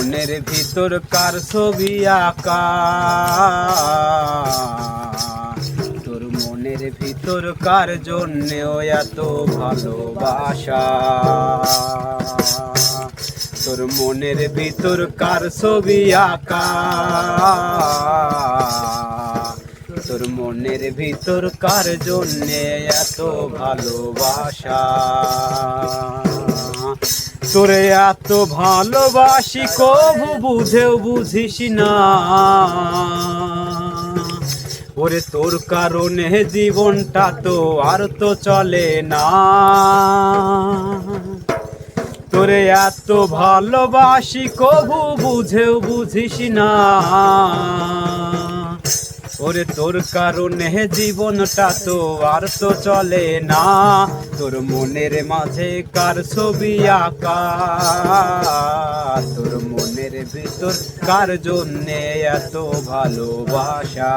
মনের ভিতর কার ছবি আঁকা, তোর মনের ভিতর কার জন্যেও এত ভালোবাসা, তোর মনের ভিতর কার ছবি আঁকা, তোর মনের ভিতর কার জন্যে এত ভালোবাসা। তোরে এত ভালোবাসি কবু বুঝেও বুঝিস না, ওরে তোর কারণে জীবনটা তো আর তো চলে না। তোরে এত ভালোবাসি কবু বুঝেও বুঝিস না, ওরে তোর কারণে জীবনটা তো আর তো চলে না। তোর মনের মাঝে কার ছবি আঁকা, তোর মনের ভিতর কার জন্যে এত ভালোবাসা।